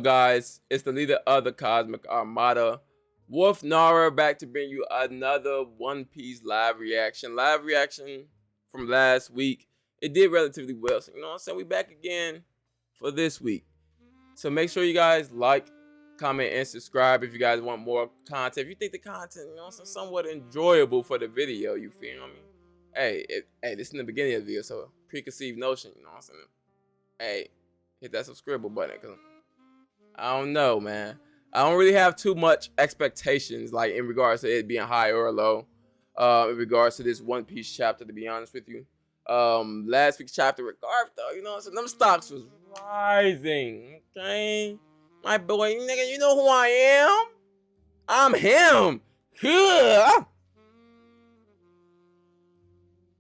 Guys, it's the leader of the Cosmic Armada, Wolf Nara, back to bring you another One Piece live reaction. Live reaction from last week. It did relatively well, so you know what I'm saying? We back again for this week. So make sure you guys like, comment, and subscribe if you guys want more content. If you think the content, you know, somewhat enjoyable for the video, you feel me? Hey, this is in the beginning of the video, so preconceived notion, you know what I'm saying? Hey, hit that subscribe button, because I don't know, man. I don't really have too much expectations, like in regards to it being high or low. In regards to this One Piece chapter, to be honest with you. Last week's chapter with Garp, though, you know, so them stocks was rising. Okay, my boy, nigga, you know who I am? I'm him.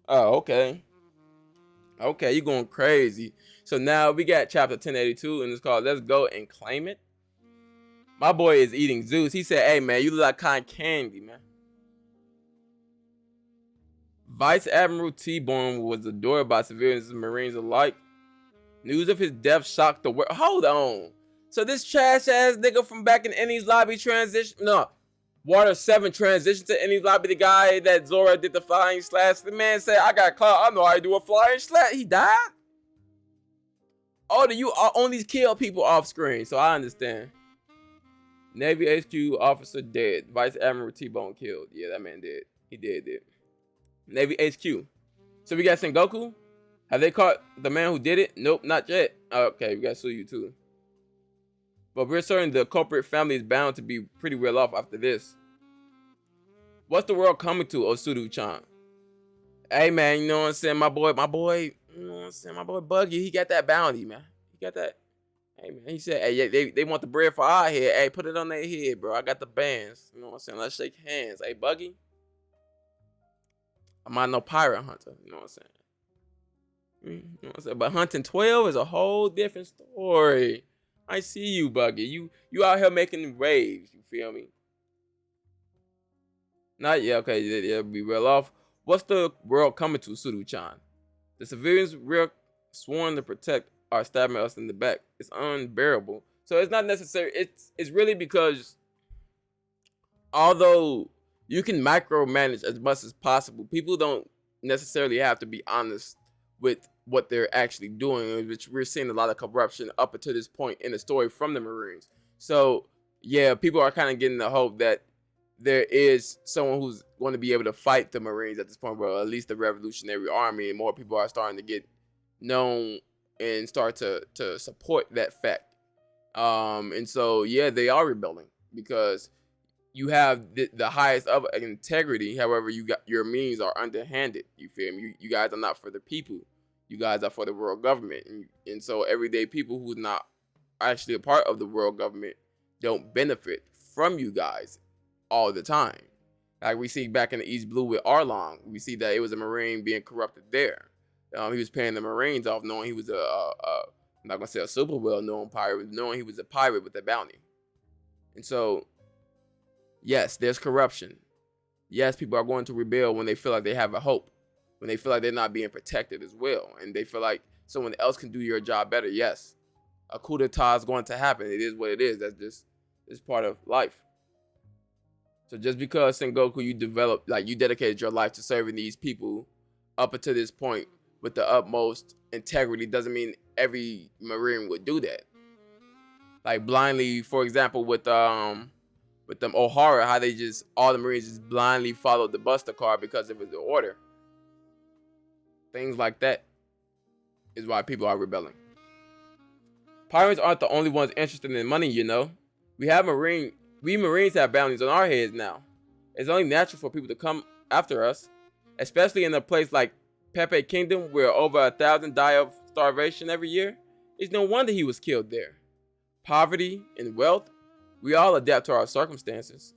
Oh, okay. Okay, you going crazy. So now we got chapter 1082, and it's called Let's Go and Claim It. My boy is eating Zeus. He said, hey, man, you look like cotton candy, man. Vice Admiral T-Bone was adored by civilians and Marines alike. News of his death shocked the world. Hold on. So this trash-ass nigga from back in Enies Lobby Water 7 transitioned to Enies Lobby, the guy that Zora did the flying slash. The man said, I got clout. I know how to do a flying slash. He died? Oh, you only kill people off screen, so I understand. Navy HQ officer dead. Vice Admiral T-Bone killed. Yeah, that man did. He did. Navy HQ. So we got Sengoku. Have they caught the man who did it? Nope, not yet. Okay, we got Suyu too. But we're certain the culprit family is bound to be pretty well off after this. What's the world coming to, Osudu-chan? Hey, man, you know what I'm saying? My boy, you know what I'm saying? My boy Buggy, he got that bounty, man. He got that. Hey, man, he said, hey, they want the bread for our head. Hey, put it on their head, bro. I got the bands. You know what I'm saying? Let's shake hands. Hey, Buggy. I'm not no pirate hunter. You know what I'm saying? You know what I'm saying? But hunting 12 is a whole different story. I see you, Buggy. You out here making waves. You feel me? Not yet. Okay, yeah, be well off. What's the world coming to, Sudu-chan? The civilians we're sworn to protect are stabbing us in the back. It's unbearable. So it's not necessary. It's really because although you can micromanage as much as possible, people don't necessarily have to be honest with what they're actually doing, which we're seeing a lot of corruption up until this point in the story from the Marines. So yeah, people are kind of getting the hope that there is someone who's going to be able to fight the Marines at this point, but at least the Revolutionary Army, and more people are starting to get known and start to support that fact. And so yeah, they are rebelling because you have the highest of integrity. However, your means are underhanded. You feel me? You guys are not for the people. You guys are for the world government. And so everyday people who's not actually a part of the world government don't benefit from you guys all the time. Like we see back in the East Blue with Arlong, we see that it was a Marine being corrupted there. He was paying the Marines off knowing he was I'm not gonna say a super well-known pirate, but knowing he was a pirate with a bounty. And so yes, there's corruption. Yes, people are going to rebel when they feel like they have a hope, when they feel like they're not being protected as well, and they feel like someone else can do your job better. Yes, a coup d'etat is going to happen. It is what it is. It's part of life. So just because Sengoku, you dedicated your life to serving these people up until this point with the utmost integrity, doesn't mean every Marine would do that. Like blindly, for example, with them O'Hara, how all the Marines just blindly followed the Buster Card because it was the order. Things like that is why people are rebelling. Pirates aren't the only ones interested in money, you know. We Marines have bounties on our heads now. It's only natural for people to come after us, especially in a place like Pepe Kingdom where over 1,000 die of starvation every year. It's no wonder he was killed there. Poverty and wealth, we all adapt to our circumstances.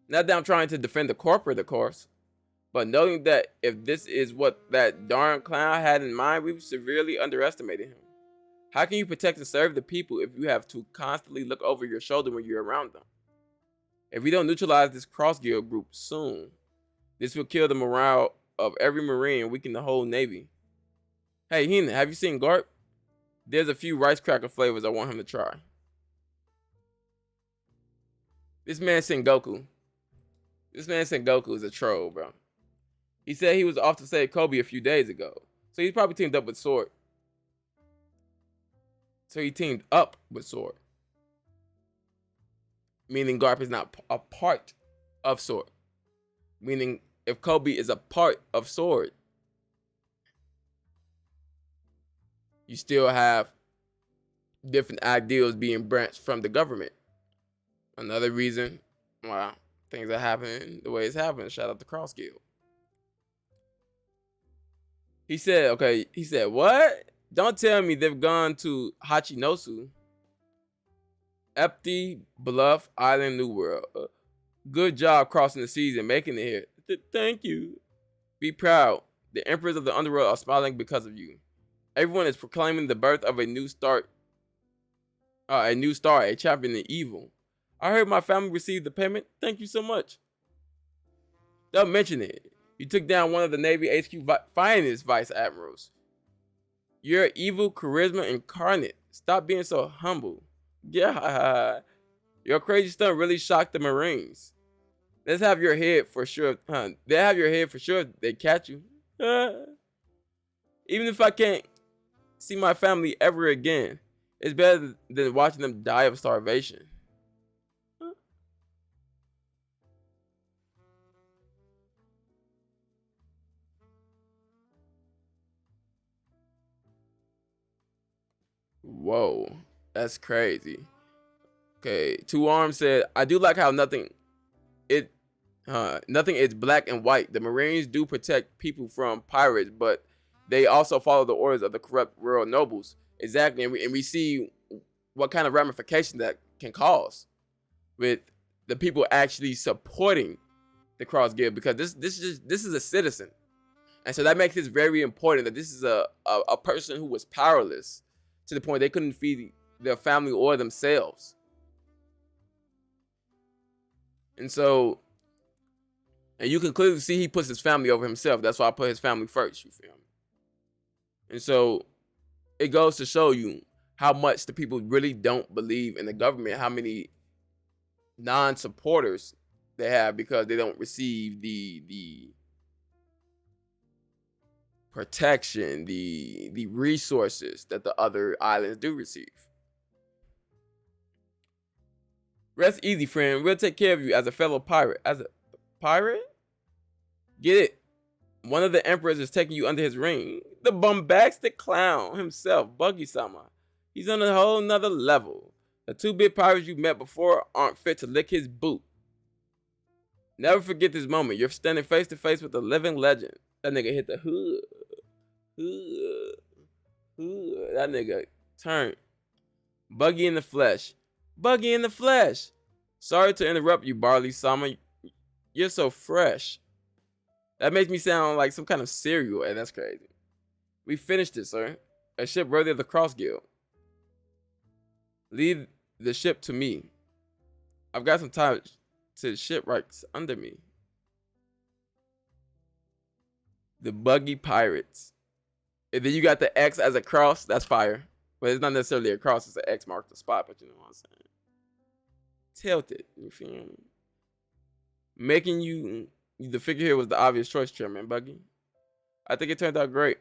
Not that I'm trying to defend the corporate, of course, but noting that if this is what that darn clown had in mind, we've severely underestimated him. How can you protect and serve the people if you have to constantly look over your shoulder when you're around them? If we don't neutralize this cross-guild group soon, this will kill the morale of every Marine and weaken the whole Navy. Hey, Hina, have you seen Garp? There's a few rice cracker flavors I want him to try. This man Sengoku. This man Sengoku is a troll, bro. He said he was off to save Kobe a few days ago. So he's probably teamed up with Sword. So he teamed up with Sword. Meaning Garp is not a part of Sword. Meaning if Kobe is a part of Sword, you still have different ideals being branched from the government. Another reason why things are happening the way it's happening. Shout out to Cross Guild. He said, what? Don't tell me they've gone to Hachinosu. Empty Bluff Island, New World. Good job crossing the seas and making it here. Thank you. Be proud. The emperors of the underworld are smiling because of you. Everyone is proclaiming the birth of a new star, a champion in evil. I heard my family received the payment. Thank you so much. Don't mention it. You took down one of the Navy HQ finest vice admirals. You're evil charisma incarnate. Stop being so humble. Yeah, your crazy stunt really shocked the Marines. Let's have your head for sure. They have your head for sure. They catch you. Even if I can't see my family ever again, it's better than watching them die of starvation. Whoa, that's crazy. Okay, Two Arms said, I do like how nothing is black and white. The Marines do protect people from pirates, but they also follow the orders of the corrupt royal nobles. Exactly, and we see what kind of ramification that can cause with the people actually supporting the Cross Guild, because this is a citizen, and so that makes it very important that this is a person who was powerless to the point they couldn't feed their family or themselves. And so, and you can clearly see he puts his family over himself. That's why I put his family first, you feel me? And so, it goes to show you how much the people really don't believe in the government, how many non-supporters they have because they don't receive the protection, the resources that the other islands do receive. Rest easy, friend. We'll take care of you as a fellow pirate. As a pirate? Get it? One of the emperors is taking you under his ring. The bombastic clown himself, Buggy-sama. He's on a whole nother level. The two big pirates you met before aren't fit to lick his boot. Never forget this moment. You're standing face to face with a living legend. That nigga hit the hood. That nigga turned. Buggy in the flesh. Buggy in the flesh. Sorry to interrupt you, Barley-sama. You're so fresh. That makes me sound like some kind of cereal, and that's crazy. We finished it, sir. A ship worthy of the Cross Guild. Leave the ship to me. I've got some time to shipwrights under me. The Buggy Pirates. And then you got the X as a cross. That's fire. But it's not necessarily a cross. It's an X mark the spot. But you know what I'm saying. Tilted. You feel me? Making you the figure here was the obvious choice, Chairman Buggy. I think it turned out great.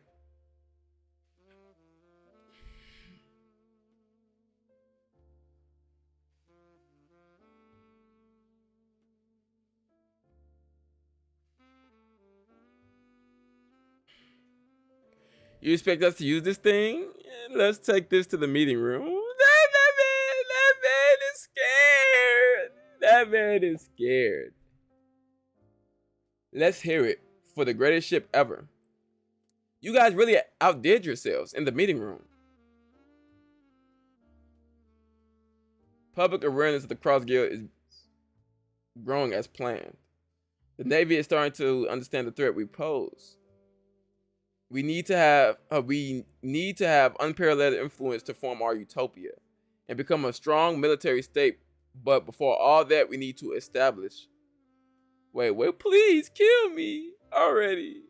You expect us to use this thing? Let's take this to the meeting room. That man is scared. That man is scared. Let's hear it for the greatest ship ever. You guys really outdid yourselves in the meeting room. Public awareness of the Cross Guild is growing as planned. The Navy is starting to understand the threat we pose. We need to have unparalleled influence to form our utopia and become a strong military state. But before all that, we need to establish. Wait, please kill me already.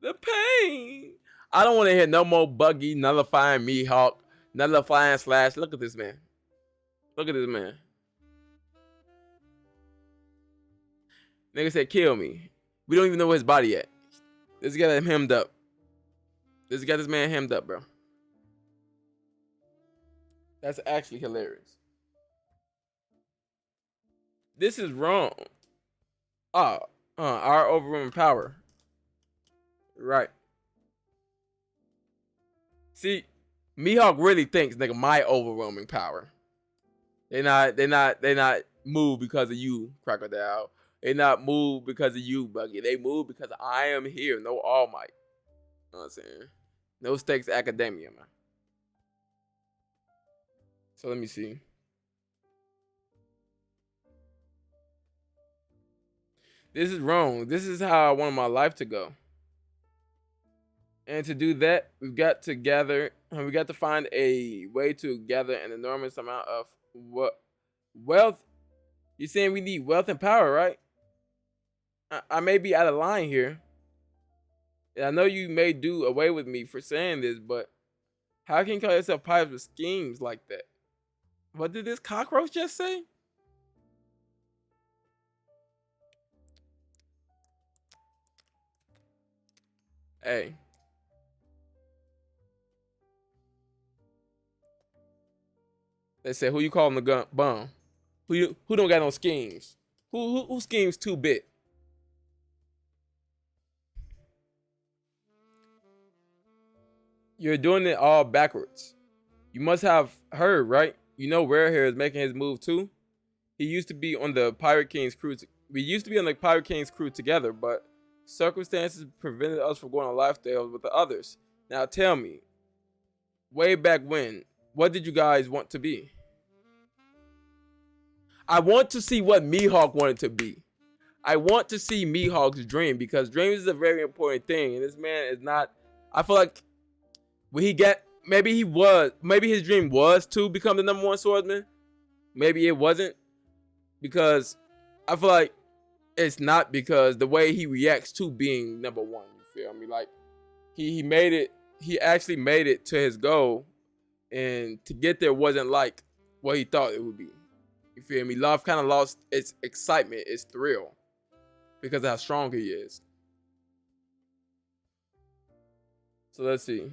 The pain. I don't want to hear no more Buggy nullifying me, Hawk, nullifying Slash. Look at this man. Look at this man. Nigga said, kill me. We don't even know his body yet. This got him hemmed up. This got this man hemmed up, bro. That's actually hilarious. This is wrong. Our overwhelming power. Right. See, Mihawk really thinks, nigga, my overwhelming power. They not moved because of you, Crocodile. They not moved because of you, Buggy. They moved because I am here. No All Might. You know what I'm saying? No stakes academia, man. So let me see. This is wrong. This is how I want my life to go. And to do that, we've got to gather, and we got to find a way to gather an enormous amount of wealth. You're saying we need wealth and power, right? I may be out of line here. And I know you may do away with me for saying this, but how can you call yourself pirates with schemes like that? What did this cockroach just say? Hey. They said, who you calling the gun bum? Who don't got no schemes? Who schemes 2-bit? You're doing it all backwards. You must have heard, right? You know Rare Hair is making his move too. He used to be on the Pirate King's crew. We used to be on the Pirate King's crew together, but circumstances prevented us from going on lifestyles with the others. Now tell me, way back when, what did you guys want to be? I want to see what Mihawk wanted to be. I want to see Mihawk's dream, because dreams is a very important thing, and this man is not. I feel like when he get, maybe his dream was to become the #1 swordsman. Maybe it wasn't, because I feel like it's not, because the way he reacts to being #1. You feel me? Like he made it. He actually made it to his goal, and to get there wasn't like what he thought it would be. You feel me? Love kind of lost its excitement, its thrill, because of how strong he is. So let's see.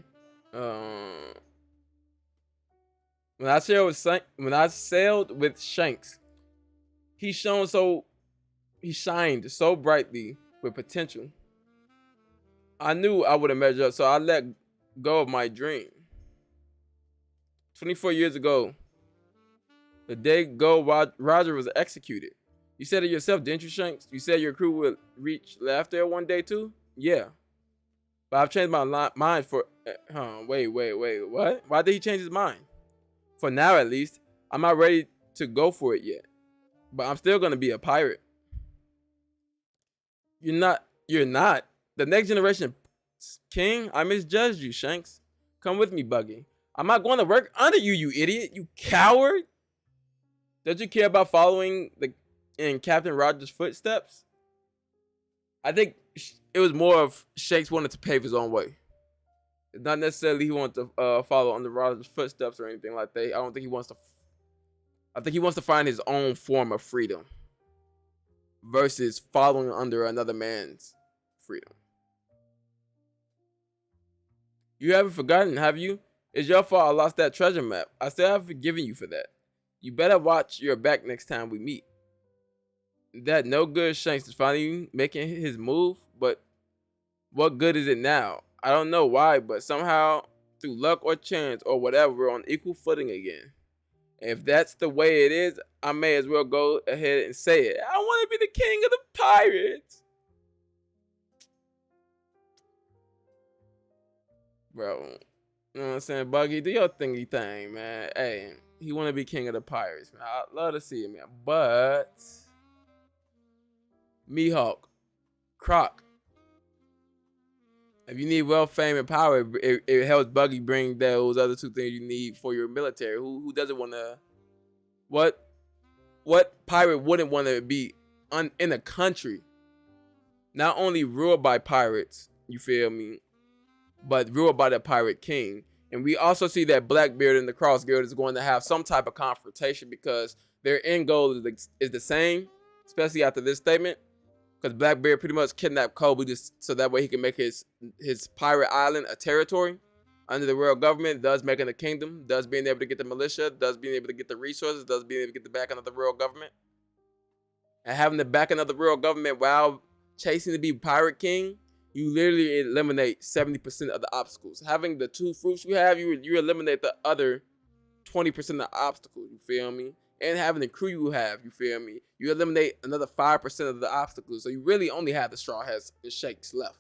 When I sailed with Shanks, he shined so brightly with potential. I knew I would have measured up, so I let go of my dream. 24 years ago, the day Roger was executed. You said it yourself, didn't you, Shanks? You said your crew would reach laughter one day too? Yeah. But I've changed my mind for... Wait, what? Why did he change his mind? For now, at least. I'm not ready to go for it yet. But I'm still going to be a pirate. You're not. The next generation king? I misjudged you, Shanks. Come with me, Buggy. I'm not going to work under you, you idiot. You coward. Don't you care about following in Captain Rogers' footsteps? I think it was more of Shanks wanted to pave his own way. It's not necessarily he wanted to follow under Rogers' footsteps or anything like that. I don't think he wants to. I think he wants to find his own form of freedom versus following under another man's freedom. You haven't forgotten, have you? It's your fault I lost that treasure map. I still haven't forgiven you for that. You better watch your back next time we meet. That no good Shanks is finally making his move, but what good is it now? I don't know why, but somehow, through luck or chance or whatever, we're on equal footing again. And if that's the way it is, I may as well go ahead and say it. I want to be the king of the pirates. Bro, you know what I'm saying? Buggy, do your thingy thing, man. Hey, he want to be king of the pirates, man. I'd love to see it, man. But Mihawk, Croc, if you need wealth, fame, and power, it helps Buggy bring those other two things you need for your military. Who doesn't want to? What pirate wouldn't want to be in a country not only ruled by pirates, you feel me, but ruled by the pirate king? And we also see that Blackbeard and the Cross Guild is going to have some type of confrontation, because their end goal is the same, especially after this statement. because Blackbeard pretty much kidnapped Kobe just so that way he can make his pirate island a territory under the royal government, thus making a kingdom, thus being able to get the militia, thus being able to get the resources, thus being able to get the backing of the royal government. And having the backing of the royal government while chasing to be pirate king, you literally eliminate 70% of the obstacles. Having the 2 fruits you have, you eliminate the other 20% of the obstacles, you feel me? And having the crew you have, you feel me? You eliminate another 5% of the obstacles. So you really only have the straw hats and shakes left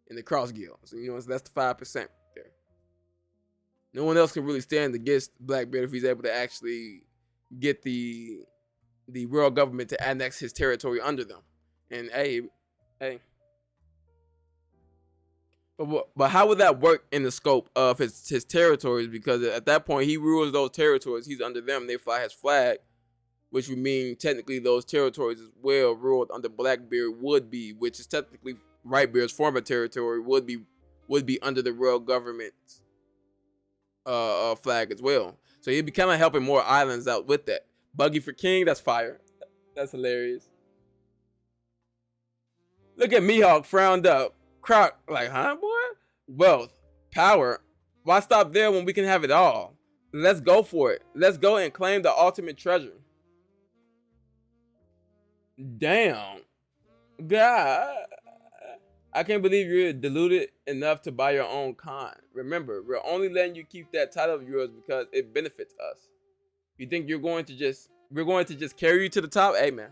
in the cross guild. So you know, so that's the 5% there. No one else can really stand against Blackbeard if he's able to actually get the royal government to annex his territory under them. And hey. But how would that work in the scope of his territories? Because at that point, he rules those territories. He's under them. They fly his flag, which would mean technically those territories as well ruled under Blackbeard would be, which is technically Whitebeard's former territory, would be under the royal government's flag as well. So he'd be kind of helping more islands out with that. Buggy for king, that's fire. That's hilarious. Look at Mihawk frowned up. Croc, like, huh, boy? Wealth, power. Why stop there when we can have it all? Let's go for it. Let's go and claim the ultimate treasure. Damn. God. I can't believe you're deluded enough to buy your own con. Remember, we're only letting you keep that title of yours because it benefits us. You think we're going to just carry you to the top? Hey, man.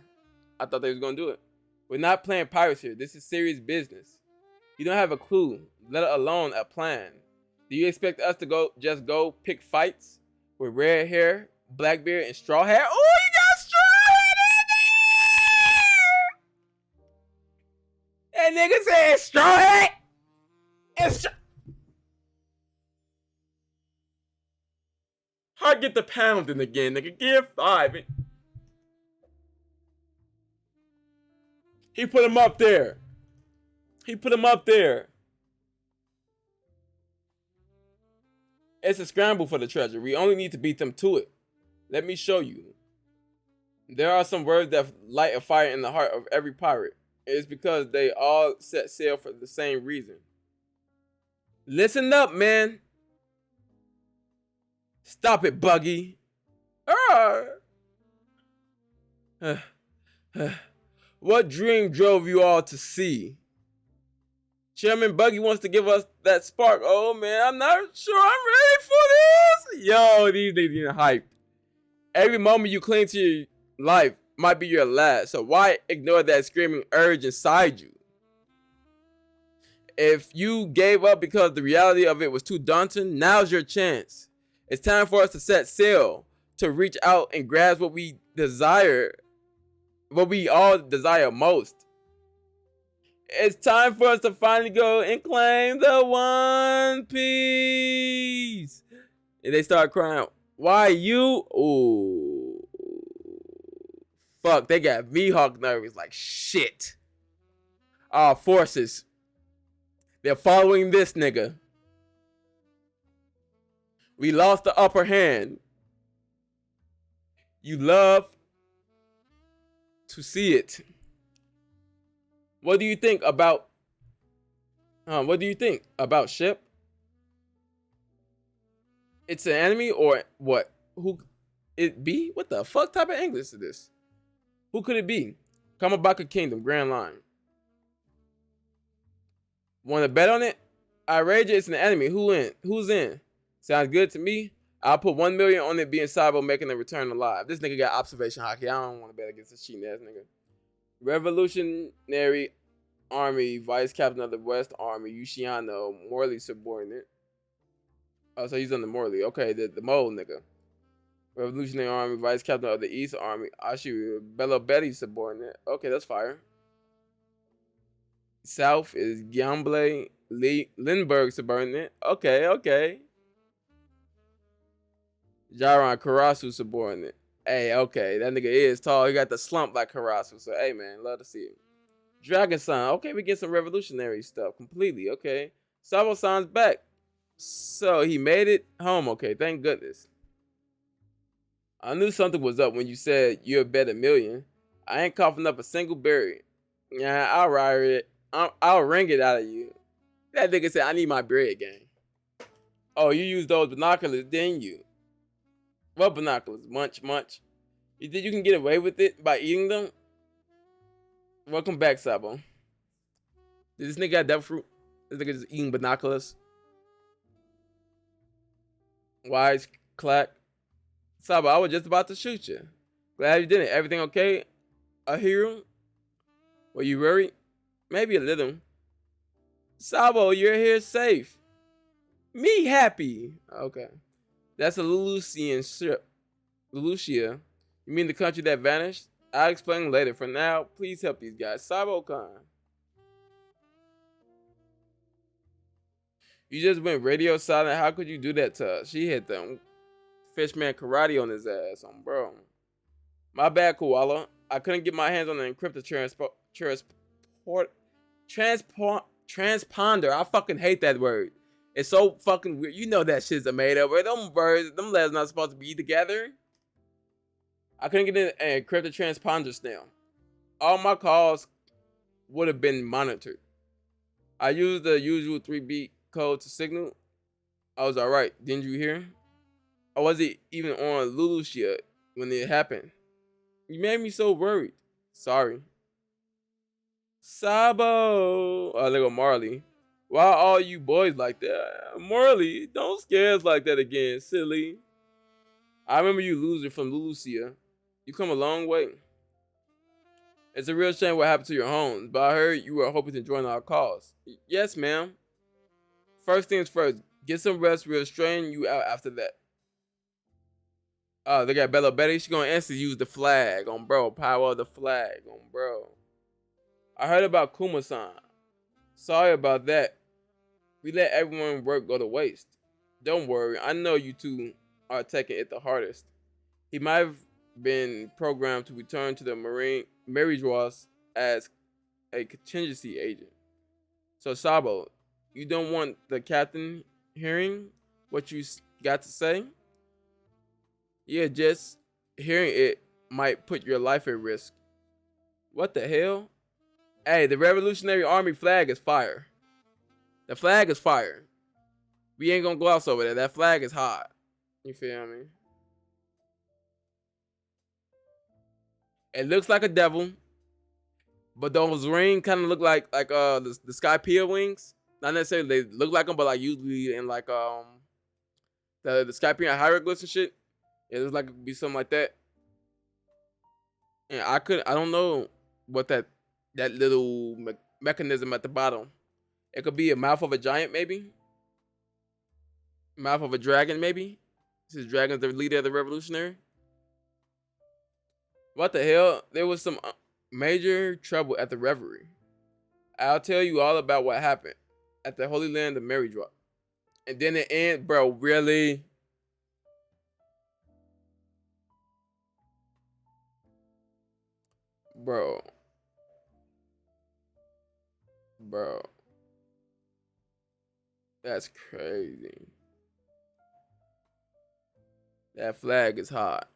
I thought they was going to do it. We're not playing pirates here. This is serious business. You don't have a clue, let alone a plan. Do you expect us to just go pick fights with red hair, Blackbeard, and straw hat? Oh, you got straw hat in there! That nigga said straw hat! Hard get the pounding again, nigga. Give 5. He put him up there. It's a scramble for the treasure. We only need to beat them to it. Let me show you. There are some words that light a fire in the heart of every pirate. It's because they all set sail for the same reason. Listen up, man. Stop it, Buggy. What dream drove you all to sea? Chairman Buggy wants to give us that spark. Oh, man, I'm not sure I'm ready for this. Yo, these niggas getting hyped. Every moment you cling to your life might be your last. So why ignore that screaming urge inside you? If you gave up because the reality of it was too daunting, now's your chance. It's time for us to set sail, to reach out and grasp what we desire, what we all desire most. It's time for us to finally go and claim the One Piece. And they start crying. Why you? Ooh. Fuck, they got Mihawk nervous like shit. Our forces. They're following this nigga. We lost the upper hand. You love to see it. What do you think about ship? It's an enemy or what? Who it be? What the fuck type of English is this? Who could it be? Kamabaka Kingdom, Grand Line. Want to bet on it? Outrage, it's an enemy. Who's in? Sounds good to me. I'll put 1 million on it being SABO making a return alive. This nigga got observation hockey. I don't want to bet against this cheating ass nigga. Revolutionary Army, Vice Captain of the West Army, Yushiano, Morley subordinate. Oh, so he's on the Morley. Okay, the mole nigga. Revolutionary Army, Vice Captain of the East Army, Ashiru, Bello Betty subordinate. Okay, that's fire. South is Gyamble Lindbergh subordinate. Okay. Jaron Karasu subordinate. Hey, okay, that nigga is tall. He got the slump like Karasu. So, hey, man, love to see him. Dragon Son. Okay, we get some revolutionary stuff completely. Okay. Sabo San's back. So, he made it home. Okay, thank goodness. I knew something was up when you said you'll bet $1 million. I ain't coughing up a single berry. Yeah, I'll ride it. I'll wring it out of you. That nigga said, I need my bread, gang. Oh, you used those binoculars, didn't you? What binoculars? Munch, munch. You think you can get away with it by eating them? Welcome back, Sabo. Did this nigga got devil fruit? This nigga just eating binoculars. Wise clack. Sabo, I was just about to shoot you. Glad you didn't. Everything okay? A hero? Were you worried? Maybe a little. Sabo, you're here safe. Me happy. Okay. That's a Lulusian strip. Lulusia. You mean the country that vanished? I'll explain later. For now, please help these guys. Sabo-kan. You just went radio silent. How could you do that to us? She hit them fishman karate on his ass. Bro. My bad, Koala. I couldn't get my hands on the encrypted transponder. I fucking hate that word. It's so fucking weird. You know that shit's a made up word. Them birds, them letters not supposed to be together. I couldn't get an encrypted transponder now. All my calls would have been monitored. I used the usual 3-beat code to signal. I was alright. Didn't you hear? I wasn't even on Lulusia when it happened. You made me so worried. Sorry. Sabo. Oh, there go Marley. Why are all you boys like that? Marley, don't scare us like that again, silly. I remember you loser from Lulusia. You come a long way. It's a real shame what happened to your homes, but I heard you were hoping to join our cause. Yes, ma'am. First things first, get some rest. We'll straighten you out after that. Oh, they got Bella Betty. She gonna instantly use the flag on bro. Power of the flag on bro. I heard about Kuma-san. Sorry about that. We let everyone's work go to waste. Don't worry, I know you two are taking it the hardest. He might have been programmed to return to the marriage wars as a contingency agent. So Sabo, you don't want the captain hearing what you got to say? Yeah, just hearing it might put your life at risk. What the hell? Hey, the Revolutionary Army flag is fire. The flag is fire. We ain't gonna gloss over that. That flag is hot. You feel me? It looks like a devil, but those rings kind of look like the Skypiea wings. Not necessarily they look like them, but like usually in like the Skypiea hieroglyphs and shit. It looks like it could be something like that. And I don't know what that little mechanism at the bottom. It could be a mouth of a giant, maybe. Mouth of a dragon, maybe. This is dragon's the leader of the revolutionary. What the hell? There was some major trouble at the reverie. I'll tell you all about what happened at the Holy Land of Marydrop. And then it ends, bro, really? Bro. That's crazy. That flag is hot.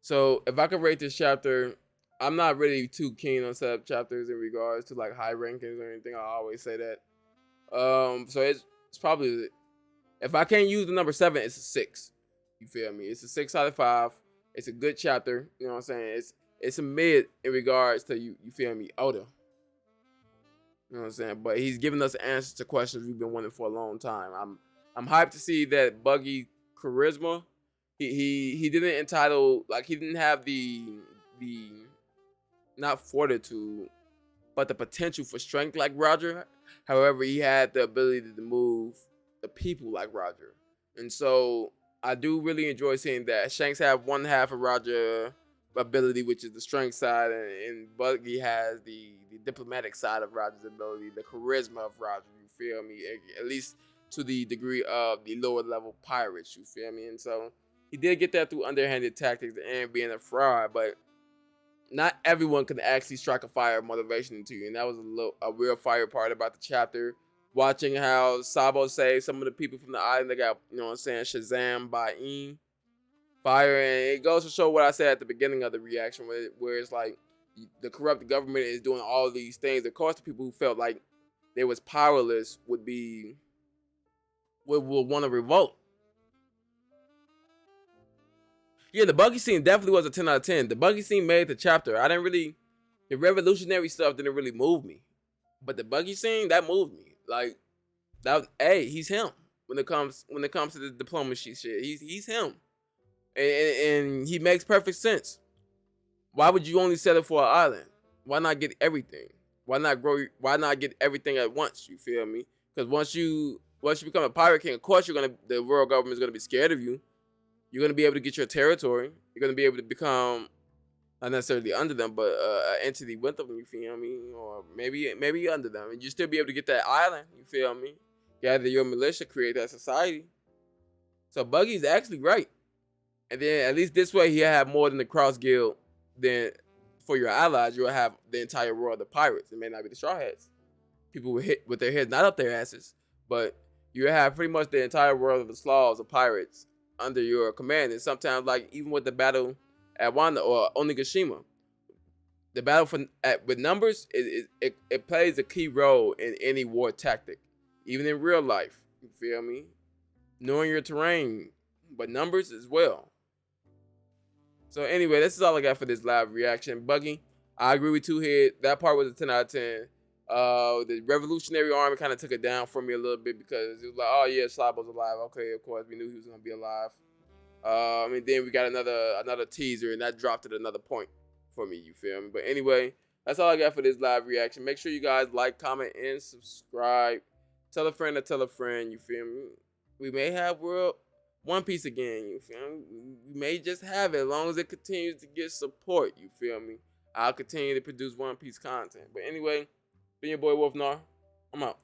So if I could rate this chapter, I'm not really too keen on sub chapters in regards to like high rankings or anything. I always say that. So it's probably, if I can't use the number 7, it's a 6. You feel me? It's a 6 out of 5. It's a good chapter. You know what I'm saying? It's a mid in regards to you feel me, Oda. You know what I'm saying? But he's giving us answers to questions we've been wanting for a long time. I'm hyped to see that Buggy charisma. He didn't entitle, like he didn't have the not fortitude, but the potential for strength like Roger. However, he had the ability to move the people like Roger. And so I do really enjoy seeing that. Shanks have one half of Roger ability, which is the strength side, and Buggy has the diplomatic side of Roger's ability, the charisma of Roger, you feel me? At least to the degree of the lower level pirates, you feel me? And so he did get that through underhanded tactics and being a fraud, but not everyone can actually strike a fire of motivation into you. And that was a real fire part about the chapter. Watching how Sabo saved some of the people from the island that got, you know what I'm saying, Shazam by fire. And it goes to show what I said at the beginning of the reaction, where it's like, the corrupt government is doing all these things. Of course, the people who felt like they was powerless would want to revolt. Yeah, the buggy scene definitely was a 10 out of 10. The buggy scene made the chapter. The revolutionary stuff didn't really move me, but the buggy scene that moved me. Like that, hey, he's him when it comes to the diplomacy shit. He's him, and he makes perfect sense. Why would you only settle for an island? Why not get everything? Why not grow? Why not get everything at once? You feel me? Because once you become a pirate king, of course the world government is gonna be scared of you. You're gonna be able to get your territory. You're gonna be able to become not necessarily under them, but an entity with them. You feel me? Or maybe under them, and you still be able to get that island. You feel me? Gather your militia, create that society. So Buggy's actually right, and then at least this way he'll have more than the Cross Guild. Then for your allies, you'll have the entire world of pirates. It may not be the Straw Hats, people with their heads not up their asses, but you have pretty much the entire world of the Slavs of pirates under your command. And sometimes, like even with the battle at Wanda or Onigashima, the battle with numbers it plays a key role in any war tactic, even in real life. You feel me? Knowing your terrain, but numbers as well. So anyway, this is all I got for this live reaction. Buggy, I agree with Two Head. That part was a 10 out of 10. The Revolutionary Army kind of took it down for me a little bit because it was like, oh yeah, SABO's alive. Okay, of course we knew he was gonna be alive. And then we got another teaser, and that dropped at another point for me. You feel me? But anyway, that's all I got for this live reaction. Make sure you guys like, comment, and subscribe. Tell a friend to tell a friend. You feel me? We may have One Piece again. You feel me? We may just have it as long as it continues to get support. You feel me? I'll continue to produce One Piece content. But anyway, been your boy Wolf Nara. I'm out.